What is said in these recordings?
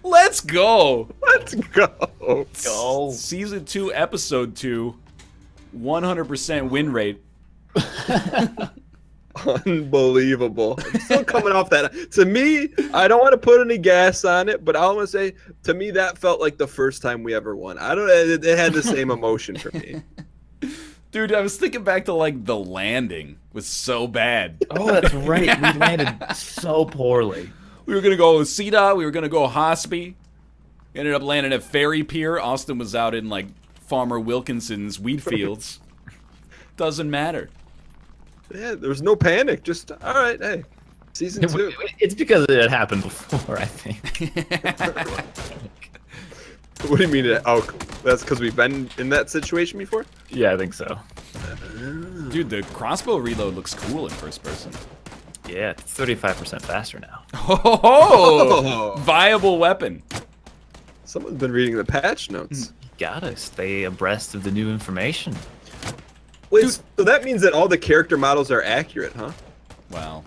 Let's go. Let's go. Go. Season 2, Episode 2. 100% win rate. Unbelievable. I'm still coming off that. To me, I don't want to put any gas on it, but I want to say, to me, that felt like the first time we ever won. I don't. It had the same emotion for me. Dude, I was thinking back to like the landing was so bad. Oh, that's right. We landed so poorly. We were gonna go Cedar, we were gonna go Hospi. Ended up landing at Ferry Pier. Austin was out in like Farmer Wilkinson's wheat fields. Doesn't matter. Yeah, there was no panic. Just all right. Hey, season 2. It's because it had happened before, I think. What do you mean? Oh, that's because we've been in that situation before. Yeah, I think so. Dude, the crossbow reload looks cool in first person. Yeah, it's 35% faster now. Oh, viable weapon. Someone's been reading the patch notes. You gotta stay abreast of the new information. Wait, so that means that all the character models are accurate, huh? Well,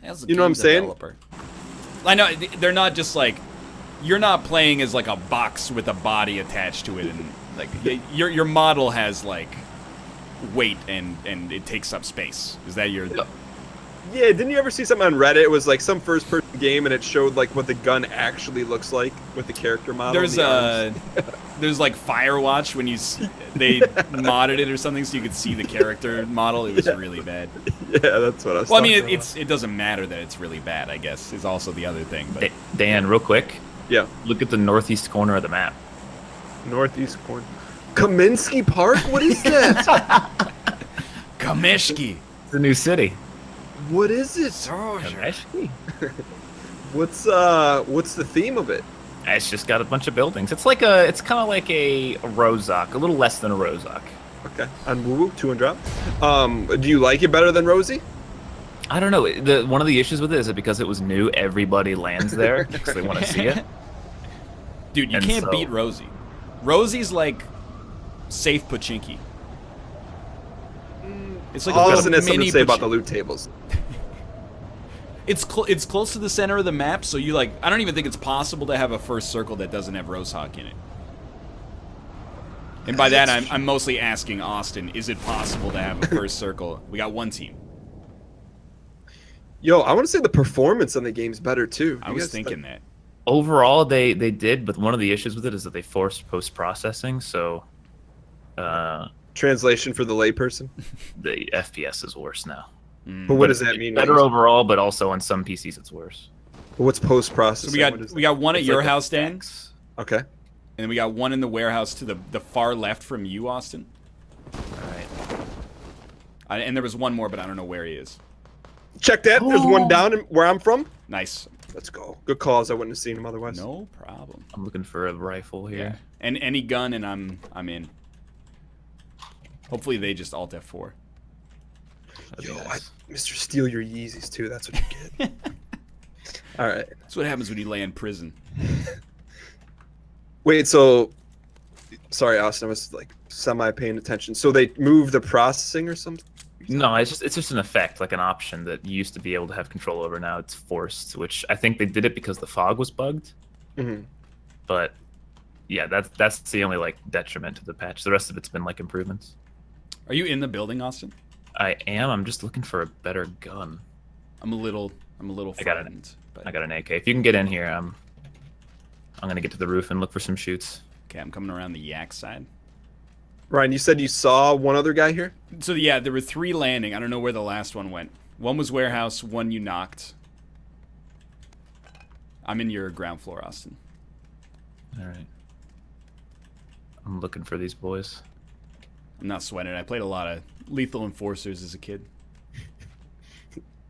as a You know what I'm saying? developer. I know they're not just like you're not playing as like a box with a body attached to it, and like your model has like weight and it takes up space. Is that your? Yeah, didn't you ever see something on Reddit? It was like some first-person game, and it showed like what the gun actually looks like with the character model. There's like Firewatch when they modded it or something so you could see the character model. It was really bad. Yeah, that's what I was. Well, I mean, it doesn't matter that it's really bad. I guess is also the other thing. But Dan, real quick. Yeah. Look at the northeast corner of the map. Northeast corner. Kaminsky Park? What is that? Kamishki. It's a new city. What is it? Kameshki. What's the theme of it? It's just got a bunch of buildings. It's kind of like a Rozak, a little less than a Rozak. Okay. On Woo Woo, 2 and drop. Do you like it better than Rosie? I don't know. One of the issues with it is that because it was new, everybody lands there because they want to see it. Dude, you can't beat Rosie. Rosie's like safe Pachinki. It's like Austin a has something mini to say about the Pachinki. loot tables. It's close to the center of the map, so you like. I don't even think it's possible to have a first circle that doesn't have Rosehawk in it. And by that, I'm mostly asking Austin: is it possible to have a first circle? We got one team. Yo, I want to say the performance on the game's better too. I was thinking that. Overall, they did, but one of the issues with it is that they forced post-processing, so Translation for the layperson. the FPS is worse now. But what does that mean? Better overall, but also on some PCs it's worse. What's post processing? So we got one at your house, Dan, Okay. and then we got one in the warehouse to the far left from you, Austin. All right. And there was one more, but I don't know where he is. Check that. There's one down where I'm from. Nice. Let's go. Good calls. I wouldn't have seen him otherwise. No problem. I'm looking for a rifle here. Yeah. And any gun, and I'm in. Hopefully they just alt F4. Yo, Mr. Steal your Yeezys too. That's what you get. All right. That's what happens when you lay in prison. Wait. So, sorry, Austin. I was like semi paying attention. So they moved the processing or something? No, it's just an effect, like an option that you used to be able to have control over. Now it's forced, which I think they did it because the fog was bugged. Mm-hmm. But yeah, that's the only like detriment to the patch. The rest of it's been like improvements. Are you in the building, Austin? I am. I'm just looking for a better gun. I'm a little frightened. I got an AK. If you can get in here, I'm gonna get to the roof and look for some shoots. Okay, I'm coming around the yak side. Ryan, you said you saw one other guy here? So yeah, there were 3 landing. I don't know where the last one went. One was warehouse, one you knocked. I'm in your ground floor, Austin. All right. I'm looking for these boys. I'm not sweating. I played a lot of Lethal Enforcers as a kid.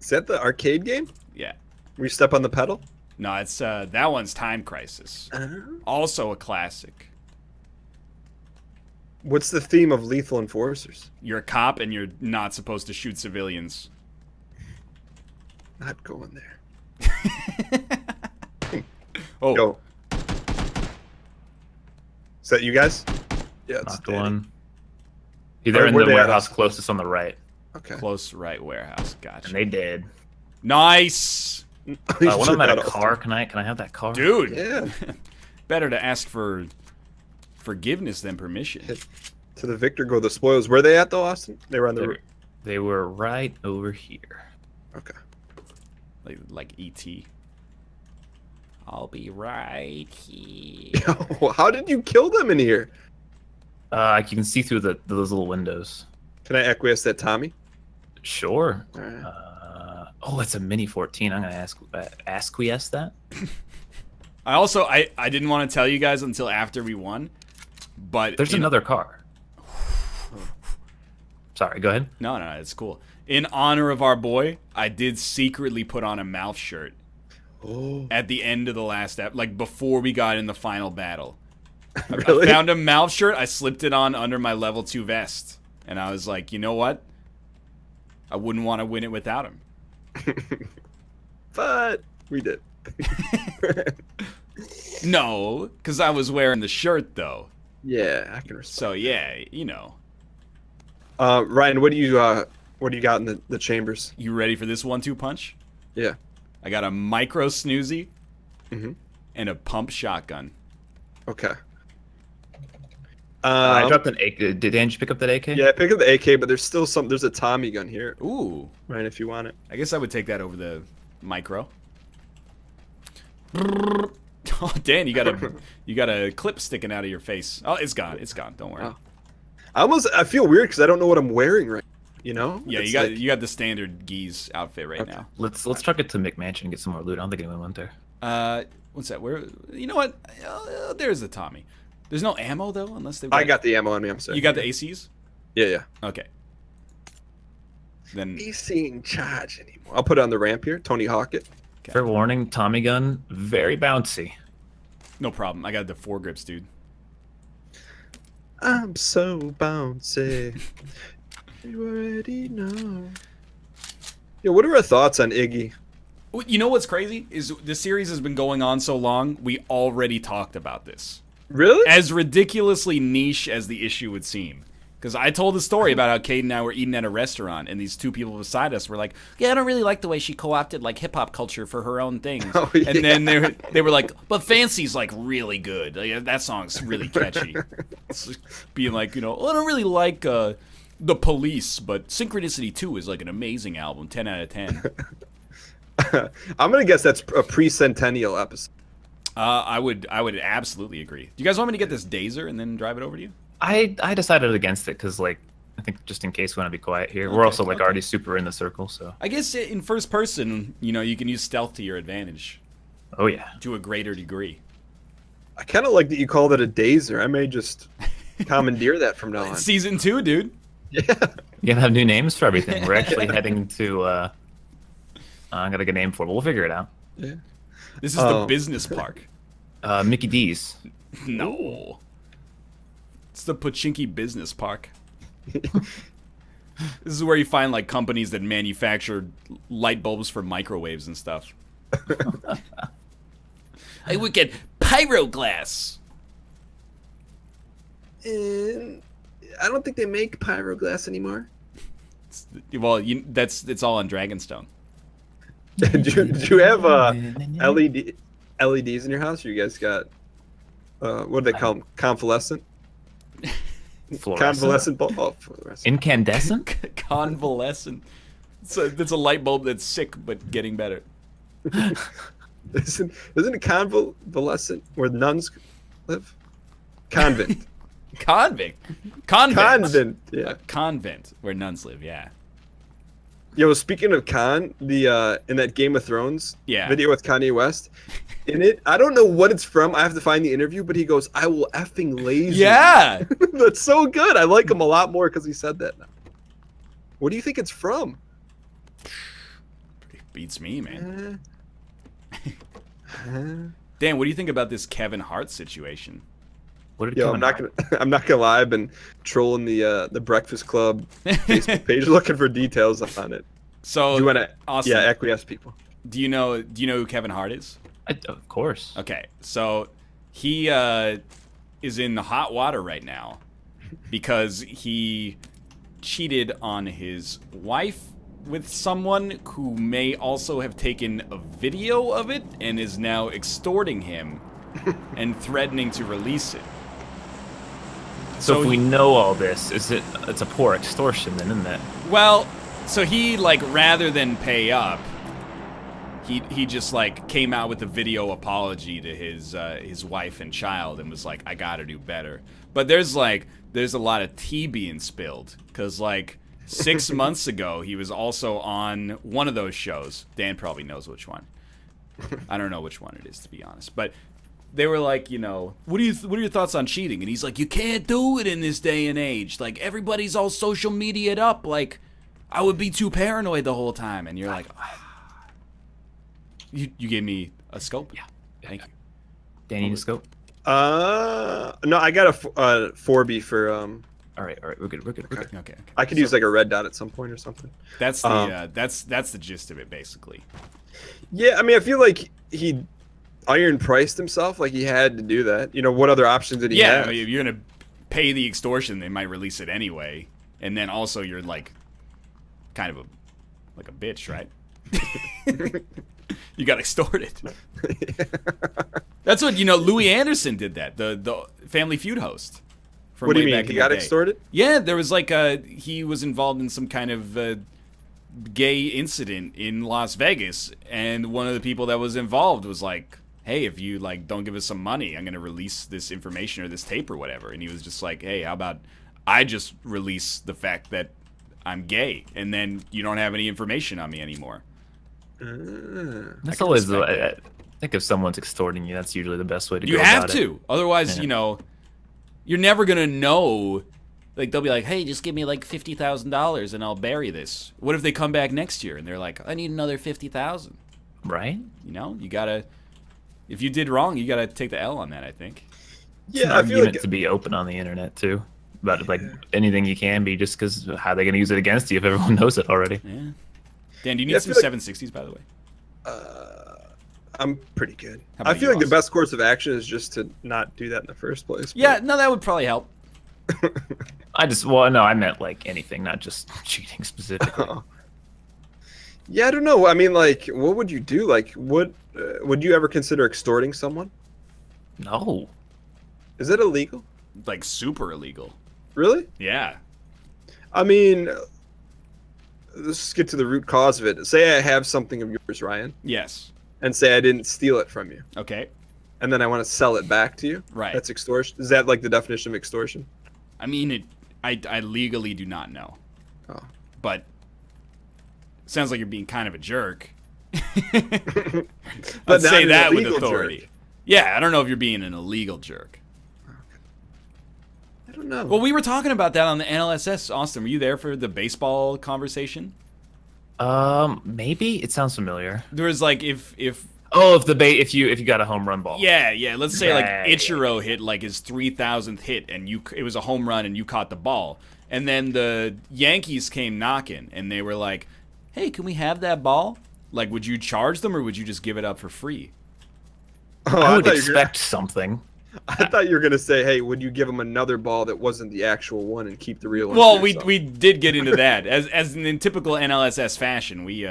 Is that the arcade game? Yeah. Where you step on the pedal? No, it's that one's Time Crisis. Also a classic. What's the theme of Lethal Enforcers? You're a cop and you're not supposed to shoot civilians. Not going there. Oh. Yo. Is that you guys? Yeah, it's Knocked Danny. one. They're in Where the they at? warehouse closest on the right. Okay. Close right warehouse. Gotcha. And they did. Nice. When I'm at a car, can I have that car? Dude, Yeah. better to ask for forgiveness than permission. To the victor go the spoils. Where they at though, Austin? They were on the. They were right over here. Okay. Like E.T. I'll be right here. How did you kill them in here? You can see through those little windows. Can I acquiesce that Tommy? Sure. All right. Oh, it's a Mini 14. I'm gonna acquiesce that. I didn't want to tell you guys until after we won, but there's another car. Sorry, go ahead. No, it's cool. In honor of our boy, I did secretly put on a mouth shirt at the end of the last like before we got in the final battle. Really? I found a mouth shirt. I slipped it on under my level 2 vest, and I was like, you know what? I wouldn't want to win it without him. But we did. No, because I was wearing the shirt though. Yeah, I can respect. So yeah, you know. Ryan, what do you got in the chambers? You ready for this 1-2 punch? Yeah. I got a micro snoozy and a pump shotgun. Okay. I dropped an AK. Did Angie pick up that AK? Yeah, pick up the AK, but there's still there's a Tommy gun here. Ooh. Ryan, if you want it. I guess I would take that over the micro. Oh, Dan, you got a clip sticking out of your face. Oh, it's gone. It's gone. Don't worry. Oh. I feel weird because I don't know what I'm wearing right now, you know? Yeah, it's you got the standard Geese outfit right now. Let's truck it to McMansion and get some more loot. I don't think anyone went there. What's that? Where? You know what? There's the Tommy. There's no ammo though, unless they. I got the ammo on me. I'm sorry. You got the ACs? Yeah. Okay. Then AC in charge anymore. I'll put it on the ramp here. Tony Hawk it. Okay. Fair warning, Tommy gun, very bouncy. No problem. I got the 4 grips, dude. I'm so bouncy. You already know. Yeah, what are our thoughts on Iggy? You know what's crazy is the series has been going on so long. We already talked about this. Really? As ridiculously niche as the issue would seem. Because I told the story about how Cade and I were eating at a restaurant, and these 2 people beside us were like, yeah, I don't really like the way she co-opted like hip-hop culture for her own things. Oh, yeah. And then they were like, but Fancy's like really good. Like, that song's really catchy. It's like being like, you know, I don't really like The Police, but Synchronicity 2 is like an amazing album, 10 out of 10. I'm going to guess that's a pre-centennial episode. I would absolutely agree. Do you guys want me to get this Dazer and then drive it over to you? I decided against it because, like, I think just in case we want to be quiet here. We're also, like, already super in the circle, so. I guess in first person, you know, you can use stealth to your advantage. Oh, yeah. To a greater degree. I kind of like that you called it a Dazer. I may just commandeer that from now on. Season 2, dude. Yeah. You're gonna have new names for everything. We're actually heading to, I gotta get a name for it, but we'll figure it out. Yeah. This is the business park. Mickey D's. No. It's the Pochinki Business Park. This is where you find like companies that manufacture light bulbs for microwaves and stuff. I would get pyroglass. And I don't think they make pyroglass anymore. Well, it's all on Dragonstone. do you have LEDs in your house? Or you guys got what do they call them? Convalescent. Convalescent bulb. Oh, fluorescent. Incandescent? Convalescent. It's a light bulb that's sick but getting better. Isn't it convalescent where nuns live? Convent. Convent. Convent. Yeah. A convent where nuns live. Yeah. Yo, speaking of the in that Game of Thrones video with Kanye West, in it, I don't know what it's from. I have to find the interview, but he goes, "I will effing laser." Yeah, that's so good. I like him a lot more because he said that now. What do you think it's from? Beats me, man. Dan, what do you think about this Kevin Hart situation? What did I'm not gonna lie. I've been trolling the Breakfast Club Facebook page looking for details on it. So do you want to Austin, acquiesce people? Do you know who Kevin Hart is? Of course. Okay, so he is in the hot water right now because he cheated on his wife with someone who may also have taken a video of it and is now extorting him and threatening to release it. So if we know all this, it's a poor extortion then, isn't it? Well, so he, like, rather than pay up, he just, like, came out with a video apology to his wife and child and was like, I gotta do better. But there's a lot of tea being spilled, because, like, 6 months ago, he was also on one of those shows. Dan probably knows which one. I don't know which one it is, to be honest. But they were like, you know, what are your thoughts on cheating? And he's like, you can't do it in this day and age. Like, everybody's all social media'd up. Like, I would be too paranoid the whole time. And you're like, you gave me a scope? Yeah. Thank you. Dan, you need a scope? No, I got a 4B for All right, we're good. Okay. I could use like a red dot at some point or something. That's the that's the gist of it, basically. Yeah, I mean, I feel like he iron priced himself, like he had to do that. You know, what other options did he have? I mean, if you're gonna pay the extortion, they might release it anyway, and then also you're like kind of a bitch, right? You got extorted. That's what, you know, Louis Anderson did that, the Family Feud host. From What do you way mean? back He in got the day. extorted? Yeah, there was like he was involved in some kind of gay incident in Las Vegas, and one of the people that was involved was like, hey, if you like don't give us some money, I'm gonna release this information or this tape or whatever. And he was just like, hey, how about I just release the fact that I'm gay, and then you don't have any information on me anymore. That's always I think if someone's extorting you, that's usually the best way to go You about have it. to, otherwise, you know, you're never gonna know. Like, they'll be like, hey, just give me like $50,000 and I'll bury this. What if they come back next year and they're like, I need another 50,000? Right? You know, you gotta. If you did wrong, you gotta take the L on that, I think. It's an argument to be open on the internet too, about like anything you can be, just because how are they gonna use it against you if everyone knows it already? Yeah. Dan, do you need some 760s, by the way? I'm pretty good. How about I feel you, like the Austin? best course of action is just to not do that in the first place. but- Yeah, no, that would probably help. I meant like anything, not just cheating specifically. Yeah, I don't know. I mean, like, what would you do? Like, would you ever consider extorting someone? No. Is it illegal? Like, super illegal. Really? Yeah. I mean, let's get to the root cause of it. Say I have something of yours, Ryan, Yes. and say I didn't steal it from you, Okay. and then I want to sell it back to you. Right. That's extortion. Is that like the definition of extortion? I mean, I legally do not know. Oh. But it sounds like you're being kind of a jerk. But I'd not say an that with illegal authority. jerk. Yeah, I don't know if you're being an illegal jerk. I don't know. Well, we were talking about that on the NLSS. Austin, were you there for the baseball conversation? Maybe it sounds familiar. There was like if Oh, if you got a home run ball. yeah, let's say like Yeah, Ichiro hit like his 3,000th hit, and it was a home run, and you caught the ball, and then the Yankees came knocking, and they were like, "Hey, can we have that ball? Like, would you charge them, or would you just give it up for free?" Oh, I would thought you were- expect something. I thought you were gonna say, "Hey, would you give him another ball that wasn't the actual one and keep the real one?" Well, for yourself?" we did get into that as in typical NLSS fashion. We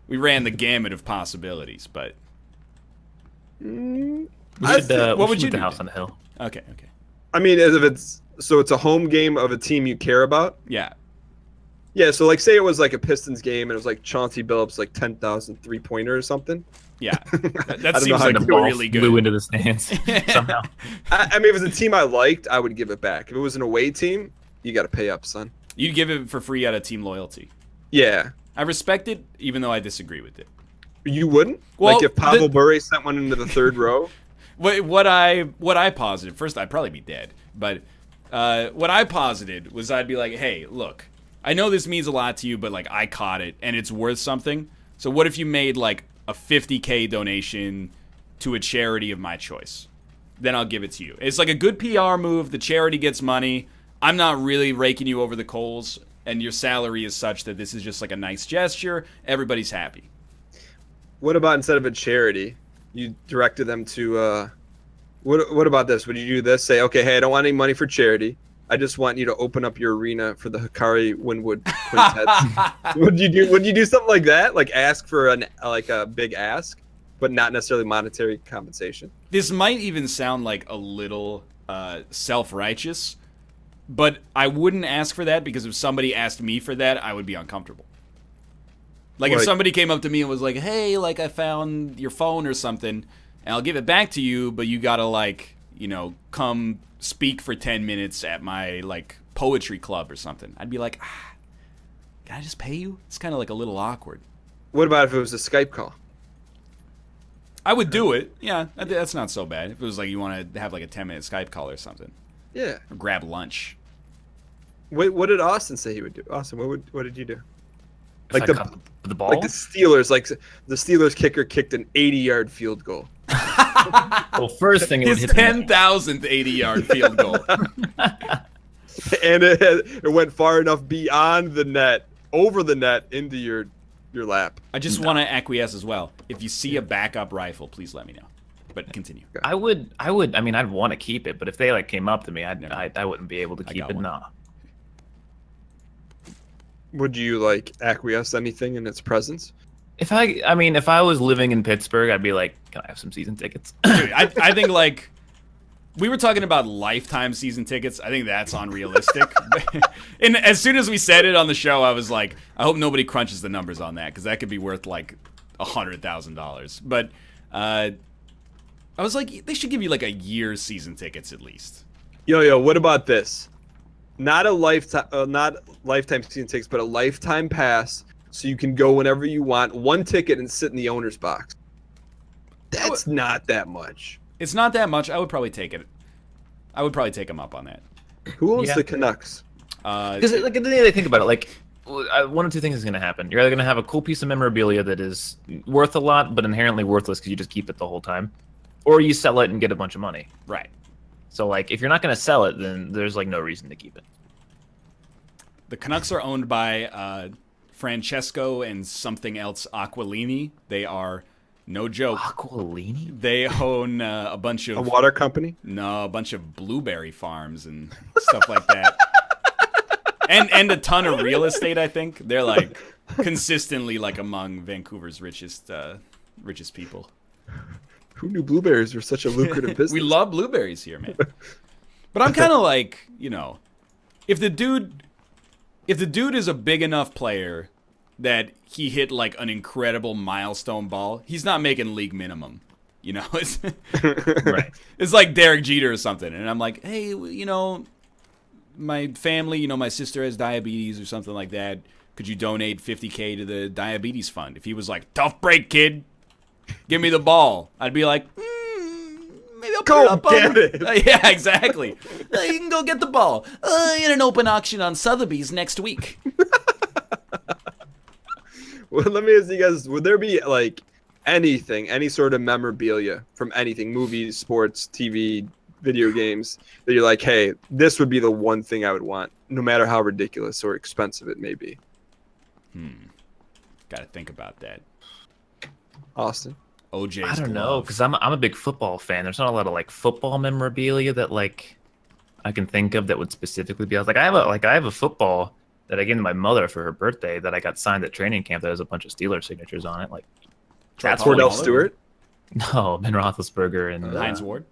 ran the gamut of possibilities, but We I should, think- what we would should you move the do, house Dan? on the hill? okay. I mean, as if it's a home game of a team you care about. Yeah. Yeah, so like say it was like a Pistons game and it was like Chauncey Billups like 10,000 3-pointer or something. Yeah. That don't know seems how like to The do ball really good. flew into the stands somehow. I mean, if it was a team I liked, I would give it back. If it was an away team, you got to pay up, son. You'd give it for free out of team loyalty. Yeah. I respect it, even though I disagree with it. You wouldn't? Well, like if Pavel Bure sent one into the third row? What I posited, first I'd probably be dead, but what I posited was I'd be like, hey, look, I know this means a lot to you, but like I caught it and it's worth something. So what if you made like a $50K donation to a charity of my choice? Then I'll give it to you. It's like a good PR move. The charity gets money. I'm not really raking you over the coals, and your salary is such that this is just like a nice gesture. Everybody's happy. What about instead of a charity, you directed them to what about this? Would you do this? Say, okay, hey, I don't want any money for charity. I just want you to open up your arena for the Hikari Winwood Quintet. Would you do something like that? Like ask for a big ask, but not necessarily monetary compensation? This might even sound like a little self-righteous, but I wouldn't ask for that because if somebody asked me for that, I would be uncomfortable. Like if somebody came up to me and was like, "Hey, like I found your phone or something, and I'll give it back to you, but you gotta like, come speak for 10 minutes at my like poetry club or something." I'd be like, "Can I just pay you?" It's kind of like a little awkward. What about if it was a Skype call? I would do it. Yeah, that's not so bad. If it was like you want to have like a 10-minute Skype call or something. Yeah. Or grab lunch. Wait, what did Austin say he would do? Austin, what did you do? Like the ball? Like the Steelers kicker kicked an 80-yard field goal. Well, first thing, his 10,000th 80-yard field goal. And it went far enough beyond the net, over the net, into your lap. I just want to acquiesce as well. If you see a backup rifle, please let me know. But continue. I would. I mean, I'd want to keep it, but if they like came up to me, I wouldn't be able to keep it. Nah. Would you like acquiesce anything in its presence? If I was living in Pittsburgh, I'd be like, "Can I have some season tickets?" Dude, I think like we were talking about lifetime season tickets. I think that's unrealistic. And as soon as we said it on the show, I was like, I hope nobody crunches the numbers on that because that could be worth like $100,000. But I was like, they should give you like a year's season tickets at least. Yo, what about this? Not lifetime season tickets, but a lifetime pass, so you can go whenever you want. One ticket and sit in the owner's box. That's not that much. It's not that much. I would probably take it. I would probably take them up on that. Who owns the Canucks? Because like at the end of the day, think about it. Like one of two things is going to happen. You're either going to have a cool piece of memorabilia that is worth a lot, but inherently worthless because you just keep it the whole time, or you sell it and get a bunch of money. Right. So like, if you're not going to sell it, then there's like no reason to keep it. The Canucks are owned by Francesco and something else Aquilini. They are, no joke. Aquilini? They own a bunch of... A water company? No, a bunch of blueberry farms and stuff like that. and a ton of real estate, I think. They're like consistently like among Vancouver's richest people. Who knew blueberries were such a lucrative business? We love blueberries here, man. But I'm kind of like, if the dude is a big enough player that he hit like an incredible milestone ball, he's not making league minimum. It's right. It's like Derek Jeter or something, and I'm like, hey, my family, my sister has diabetes or something like that. Could you donate $50K to the diabetes fund? If he was like, tough break, kid, give me the ball, I'd be like, maybe I'll put it up. Get it. Yeah, exactly. You can go get the ball in an open auction on Sotheby's next week. Well, let me ask you guys, would there be like anything, any sort of memorabilia from anything, movies, sports, TV, video games, that you're like, hey, this would be the one thing I would want, no matter how ridiculous or expensive it may be? Gotta think about that. Austin? OJ's I don't know, glove. because I'm a big football fan. There's not a lot of like football memorabilia that like I can think of that would specifically be. I was like, I have a football that I gave to my mother for her birthday that I got signed at training camp that has a bunch of Steelers signatures on it. Like, That's Cordell Stewart? No, Ben Roethlisberger and Heinz Ward.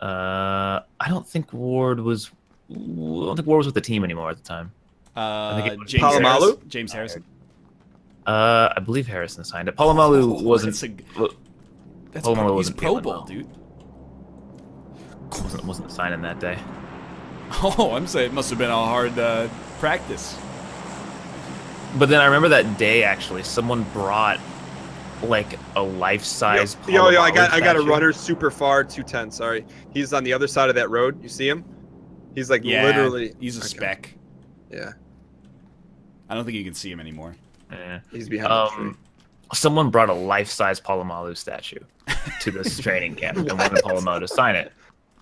I don't think Ward was with the team anymore at the time. James Palomalu? Harrison. James Harrison. I believe Harrison signed it. Palomalu wasn't. That's Palomalu he's wasn't Pro feeling Bowl, well. dude. Wasn't signing that day. Oh, I'm saying it must have been a hard practice. But then I remember that day actually, someone brought like a life-size. Yo, I got a statue. runner super far, 210. Sorry, he's on the other side of that road. You see him? He's like literally. He's a speck. Yeah. I don't think you can see him anymore. Yeah. He's behind the tree. Someone brought a life-size Palomalu statue to this training camp and wanted Palomalu to sign it.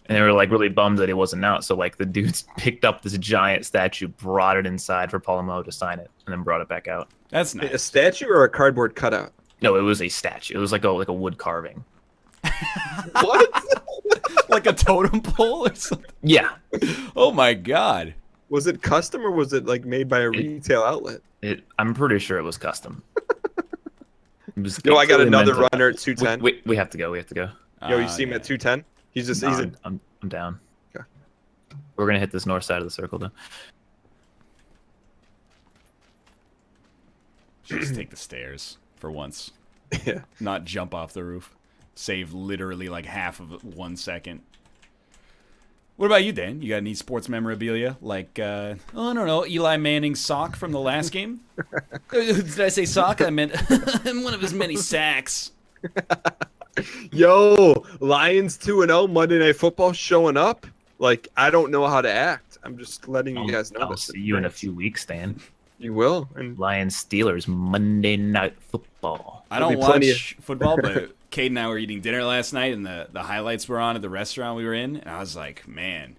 And they were like really bummed that it wasn't out. So like the dudes picked up this giant statue, brought it inside for Palomalu to sign it, and then brought it back out. That's nice. A statue or a cardboard cutout? No, it was a statue. It was like a wood carving. What? Like a totem pole or something? Yeah. Oh my god. Was it custom or was it like made by a retail outlet? I'm pretty sure it was custom. Yo, I got clearly another meant to- runner at 210. We have to go. We have to go. Yo, you see him Yeah. at 210? He's just No, he's I'm down. Okay. We're gonna hit this north side of the circle though. Should just take the stairs for once. yeah. Not jump off the roof. Save literally like half of 1 second. What about you, Dan? You got any sports memorabilia? Like, oh, I don't know, Eli Manning's sock from the last game? Did I say sock? I meant one of his many sacks. Yo, Lions 2-0 Monday Night Football showing up. Like, I don't know how to act. I'm just letting you guys know I'll this. see you in a few weeks, Dan. You will. And Lions Steelers Monday Night Football. I don't There'll be plenty watch football, but Cade and I were eating dinner last night, and the highlights were on at the restaurant we were in, and I was like, man,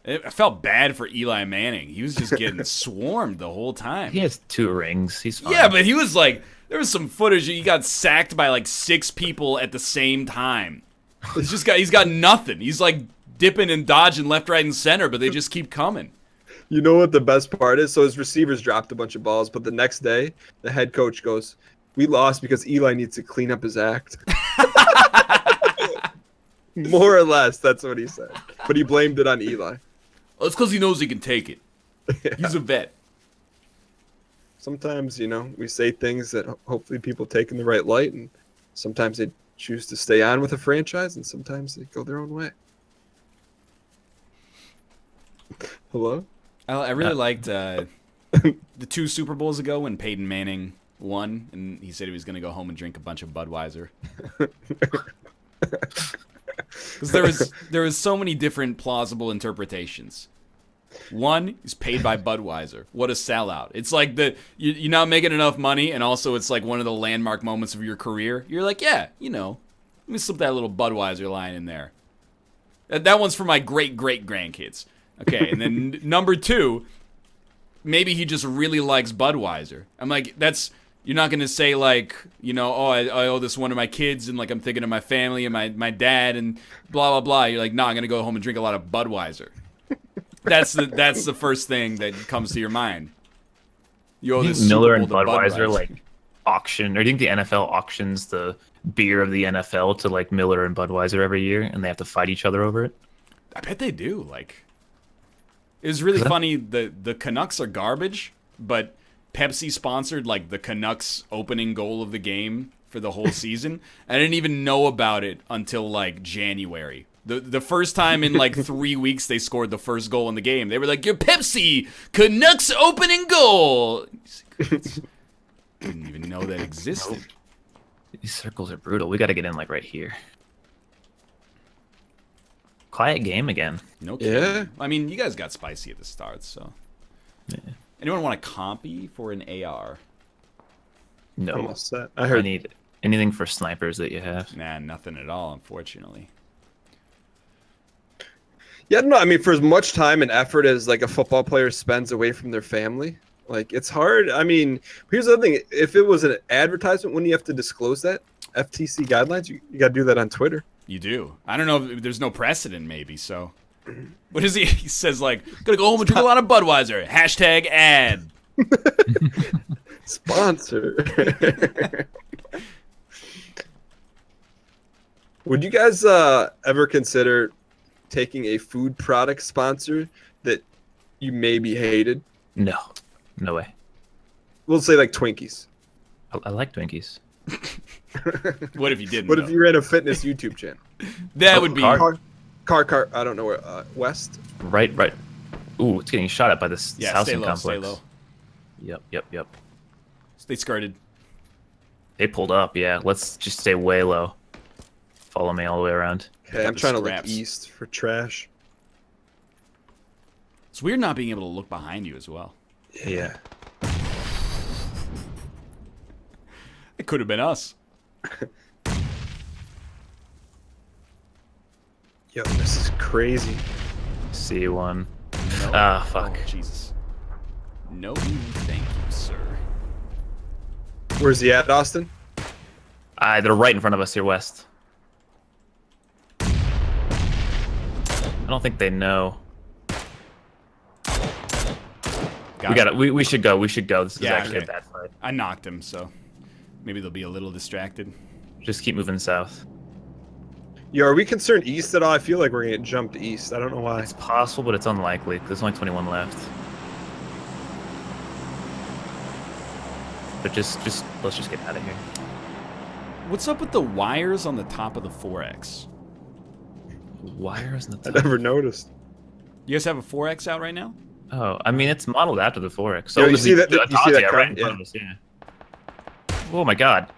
I felt bad for Eli Manning. He was just getting swarmed the whole time. He has 2 rings. He's fine. Yeah, but he was like, there was some footage. He got sacked by like 6 people at the same time. He's got nothing. He's like dipping and dodging left, right, and center, but they just keep coming. you know what the best part is? So his receivers dropped a bunch of balls, but the next day, the head coach goes, "We lost because Eli needs to clean up his act." More or less, that's what he said. But he blamed it on Eli. Well, it's because he knows he can take it. He's a vet. Sometimes, we say things that hopefully people take in the right light, and sometimes they choose to stay on with a franchise, and sometimes they go their own way. Hello? I really liked the 2 Super Bowls ago when Peyton Manning won, and he said he was going to go home and drink a bunch of Budweiser. Because there was so many different plausible interpretations. One, he's paid by Budweiser. What a sellout. It's like you're not making enough money, and also it's like one of the landmark moments of your career. You're like, yeah, let me slip that little Budweiser line in there. That one's for my great-great-grandkids. Okay, and then number 2, maybe he just really likes Budweiser. I'm like, you're not going to say like, oh, I owe this one to my kids, and like I'm thinking of my family and my dad and blah, blah, blah. You're like, no, I'm going to go home and drink a lot of Budweiser. That's the first thing that comes to your mind. You owe this Miller Super and Bowl to Budweiser like auction, or do you think the NFL auctions the beer of the NFL to like Miller and Budweiser every year, and they have to fight each other over it? I bet they do. Like, it was really funny. The Canucks are garbage, but Pepsi sponsored like the Canucks opening goal of the game for the whole season. I didn't even know about it until like January. The first time in like 3 weeks they scored the first goal in the game. They were like, your Pepsi Canucks opening goal. Didn't even know that existed. These circles are brutal. We got to get in like right here. Quiet game again. No kidding. Yeah. I mean, you guys got spicy at the start, so. Yeah. Anyone want a compy for an AR? No. Almost set. I I heard. need anything for snipers that you have. Nah, nothing at all, unfortunately. Yeah, no, I mean, for as much time and effort as like a football player spends away from their family, like it's hard. I mean, here's the other thing: if it was an advertisement, wouldn't you have to disclose that? FTC guidelines, you got to do that on Twitter. You do. I don't know if there's no precedent, maybe, so. What is he? He says, like, gonna go home and drink a lot of Budweiser. Hashtag ad. Sponsor. Would you guys ever consider taking a food product sponsor that you maybe hated? No. No way. We'll say like Twinkies. I like Twinkies. What if you didn't? What if though? you ran a fitness YouTube channel? That would be. Car. I don't know where. West. Right. Ooh, it's getting shot at by this Yeah, housing stay low, complex. stay low. Yep. They skirted. They pulled up, yeah. Let's just stay way low. Follow me all the way around. Okay, up I'm the trying to look scraps. east for trash. It's weird not being able to look behind you as well. Yeah. It could have been us. Yo, this is crazy. See one. No. Ah, fuck. Oh, Jesus. No, thank you, sir. Where's he at, Austin? They're right in front of us here, west. don't think they know. Got him. We should go. We should go. This is Yeah, actually okay. a bad fight. I knocked him, so maybe they'll be a little distracted. Just keep moving south. Yo, are we concerned east at all? I feel like we're gonna get jumped east. I don't know why. It's possible, but it's unlikely. There's only 21 left. But let's just get out of here. What's up with the wires on the top of the 4X? Wires in the I top. never noticed. You guys have a 4X out right now? Oh, I mean, it's modeled after the 4X. Yo, you does see that- the you see that Tazia cut? right in front of us, yeah. Oh my god.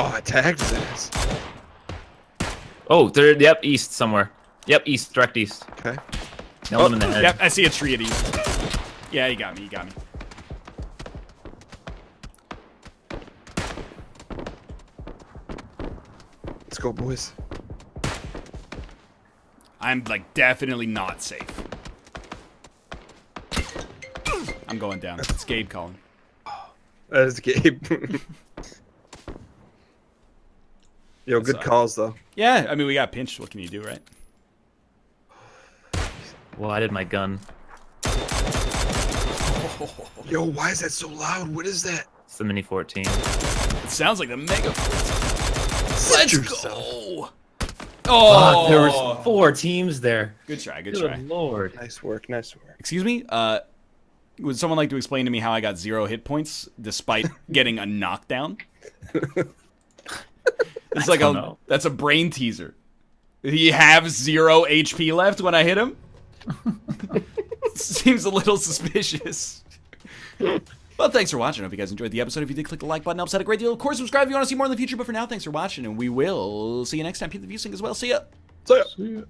Oh, I tagged his ass. Oh, they're, yep, east somewhere. Yep, east, direct east. Okay. Nailed him in the head. Yep, I see a tree at east. Yeah, he got me, he got me. Let's go, boys. I'm, like, definitely not safe. I'm going down. It's Gabe calling. That is Gabe. Yo, good up? calls, though. Yeah, I mean, we got pinched. What can you do, right? Well, I did my gun. Yo, why is that so loud? What is that? It's the Mini 14. It sounds like the Mega. Set Let's yourself. go! Oh! Fuck, there was 4 teams there. Good try, good Good try. lord. Nice work, nice work. Excuse me? Would someone like to explain to me how I got 0 hit points despite getting a knockdown? It's like don't know. that's a brain teaser. Did he have 0 HP left when I hit him? Seems a little suspicious. Well, thanks for watching. I hope you guys enjoyed the episode. If you did, click the like button. Helps out a great deal. Of course, subscribe if you want to see more in the future. But for now, thanks for watching, and we will see you next time. Hit the view sync as well. See ya. So, yeah. See ya.